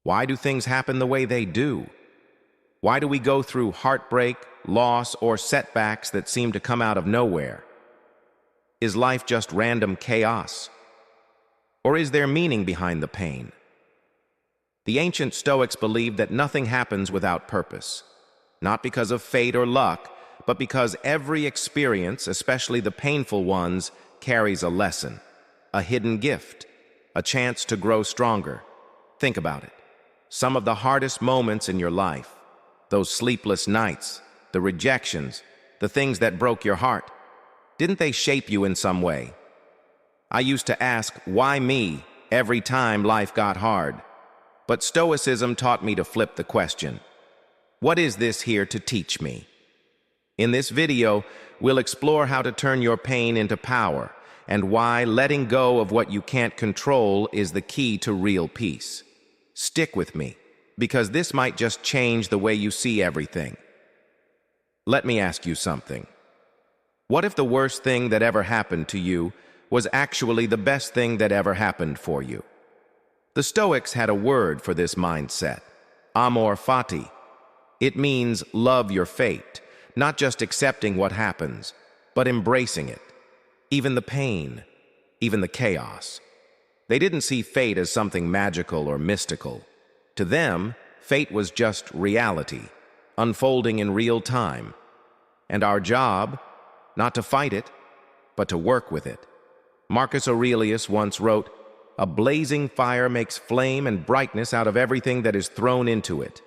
Why do things happen the way they do? Why do we go through heartbreak, loss, or setbacks that seem to come out of nowhere? Is life just random chaos? Or is there meaning behind the pain? The ancient Stoics believed that nothing happens without purpose, not because of fate or luck, but because every experience, especially the painful ones, carries a lesson, a hidden gift, a chance to grow stronger. Think about it. Some of the hardest moments in your life, those sleepless nights, the rejections, the things that broke your heart, didn't they shape you in some way? I used to ask, why me, every time life got hard? But Stoicism taught me to flip the question. What is this here to teach me? In this video, we'll explore how to turn your pain into power and why letting go of what you can't control is the key to real peace. Stick with me, because this might just change the way you see everything. Let me ask you something. What if the worst thing that ever happened to you was actually the best thing that ever happened for you? The Stoics had a word for this mindset, amor fati. It means love your fate, not just accepting what happens, but embracing it. Even the pain, even the chaos. They didn't see fate as something magical or mystical. To them, fate was just reality, unfolding in real time. And our job, not to fight it, but to work with it. Marcus Aurelius once wrote, "A blazing fire makes flame and brightness out of everything that is thrown into it."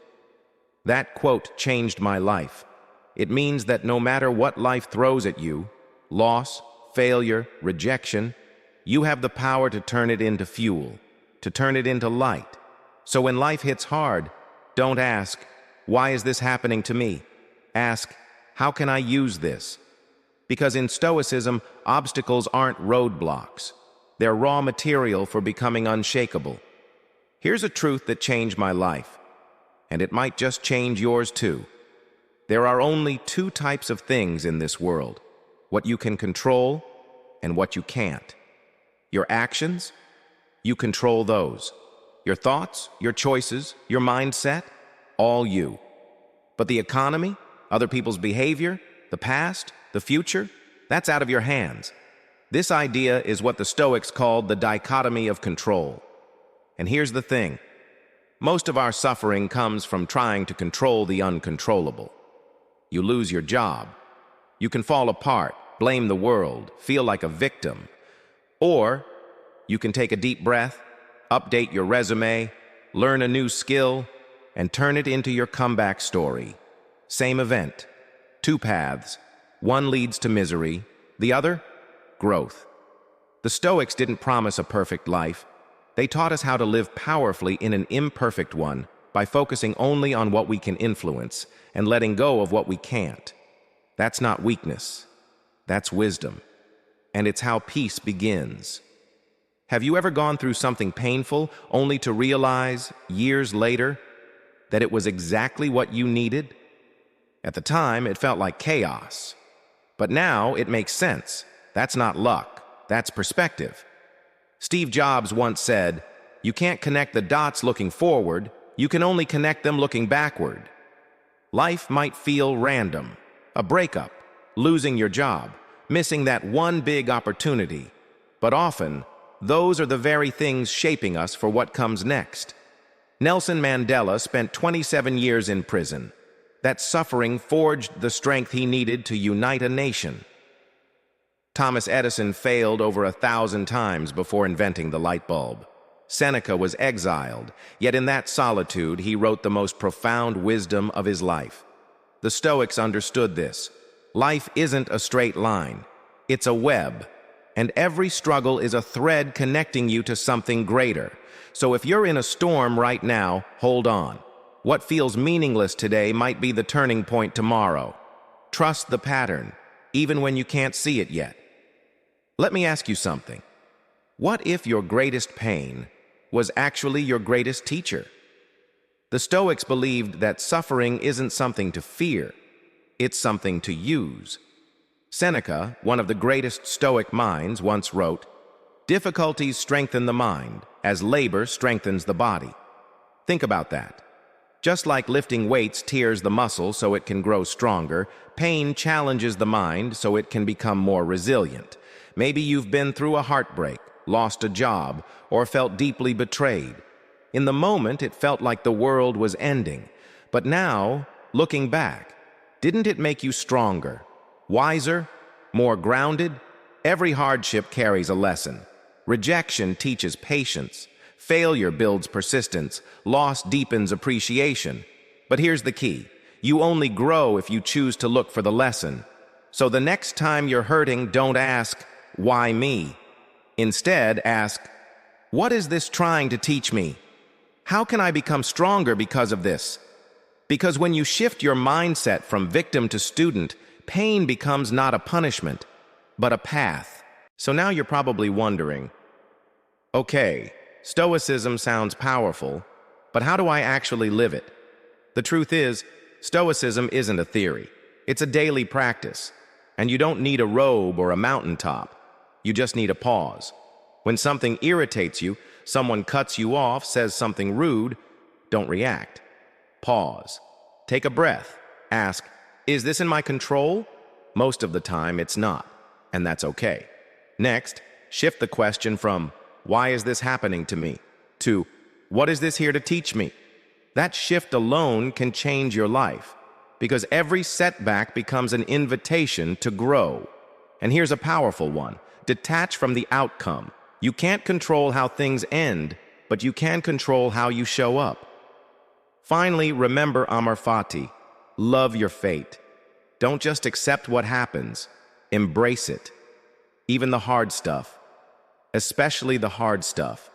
That quote changed my life. It means that no matter what life throws at you, loss, failure, rejection, you have the power to turn it into fuel, to turn it into light. So when life hits hard, don't ask, why is this happening to me? Ask, how can I use this? Because in Stoicism, obstacles aren't roadblocks. They're raw material for becoming unshakable. Here's a truth that changed my life, and it might just change yours too. There are only two types of things in this world, what you can control and what you can't. Your actions, you control those. Your thoughts, your choices, your mindset, all you. But the economy, other people's behavior, the past, the future, that's out of your hands. This idea is what the Stoics called the dichotomy of control. And here's the thing. Most of our suffering comes from trying to control the uncontrollable. You lose your job. You can fall apart, blame the world, feel like a victim. Or you can take a deep breath, update your resume, learn a new skill, and turn it into your comeback story. Same event, two paths. One leads to misery, the other, growth. The Stoics didn't promise a perfect life. They taught us how to live powerfully in an imperfect one by focusing only on what we can influence and letting go of what we can't. That's not weakness. That's wisdom. And it's how peace begins. Have you ever gone through something painful only to realize, years later, that it was exactly what you needed? At the time, it felt like chaos. But now it makes sense. That's not luck. That's perspective. Steve Jobs once said, "You can't connect the dots looking forward. You can only connect them looking backward." Life might feel random. A breakup, losing your job, missing that one big opportunity. But often, those are the very things shaping us for what comes next. Nelson Mandela spent 27 years in prison. That suffering forged the strength he needed to unite a nation. Thomas Edison failed over 1,000 times before inventing the light bulb. Seneca was exiled, yet in that solitude he wrote the most profound wisdom of his life. The Stoics understood this. Life isn't a straight line. It's a web, and every struggle is a thread connecting you to something greater. So if you're in a storm right now, hold on. What feels meaningless today might be the turning point tomorrow. Trust the pattern, even when you can't see it yet. Let me ask you something. What if your greatest pain was actually your greatest teacher? The Stoics believed that suffering isn't something to fear, it's something to use. Seneca, one of the greatest Stoic minds, once wrote, "Difficulties strengthen the mind, as labor strengthens the body." Think about that. Just like lifting weights tears the muscle so it can grow stronger, pain challenges the mind so it can become more resilient. Maybe you've been through a heartbreak, lost a job, or felt deeply betrayed. In the moment, it felt like the world was ending. But now, looking back, didn't it make you stronger, wiser, more grounded? Every hardship carries a lesson. Rejection teaches patience. Failure builds persistence. Loss deepens appreciation. But here's the key. You only grow if you choose to look for the lesson. So the next time you're hurting, don't ask, "Why me?" Instead, ask, "What is this trying to teach me? How can I become stronger because of this?" Because when you shift your mindset from victim to student, pain becomes not a punishment, but a path. So now you're probably wondering, okay, Stoicism sounds powerful, but how do I actually live it? The truth is, Stoicism isn't a theory. It's a daily practice. And you don't need a robe or a mountaintop. You just need a pause. When something irritates you, someone cuts you off, says something rude, don't react. Pause. Take a breath. Ask, is this in my control? Most of the time, it's not, and that's okay. Next, shift the question from, why is this happening to me? To, what is this here to teach me? That shift alone can change your life, because every setback becomes an invitation to grow. And here's a powerful one. Detach from the outcome. You can't control how things end, but you can control how you show up. Finally, remember Amor Fati. Love your fate. Don't just accept what happens. Embrace it. Even the hard stuff. Especially the hard stuff.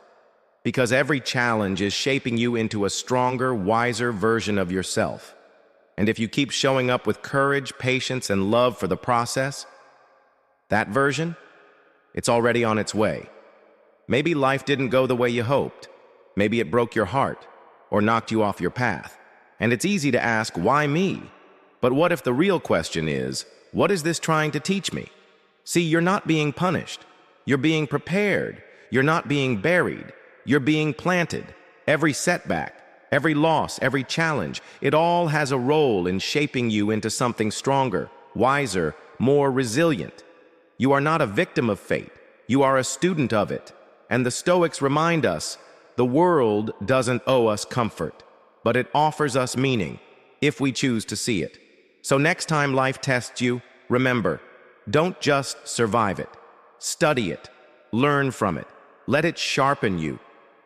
Because every challenge is shaping you into a stronger, wiser version of yourself. And if you keep showing up with courage, patience, and love for the process, that version, it's already on its way. Maybe life didn't go the way you hoped. Maybe it broke your heart or knocked you off your path. And it's easy to ask, why me? But what if the real question is, what is this trying to teach me? See, you're not being punished. You're being prepared. You're not being buried. You're being planted. Every setback, every loss, every challenge, it all has a role in shaping you into something stronger, wiser, more resilient. You are not a victim of fate. You are a student of it. And the Stoics remind us, the world doesn't owe us comfort, but it offers us meaning, if we choose to see it. So next time life tests you, remember, don't just survive it. Study it. Learn from it. Let it sharpen you.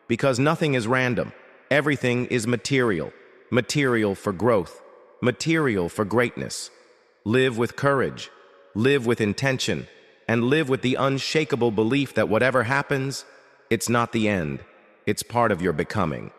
Because nothing is random. Everything is material. Material for growth. Material for greatness. Live with courage. Live with intention. And live with the unshakable belief that whatever happens, it's not the end. It's part of your becoming.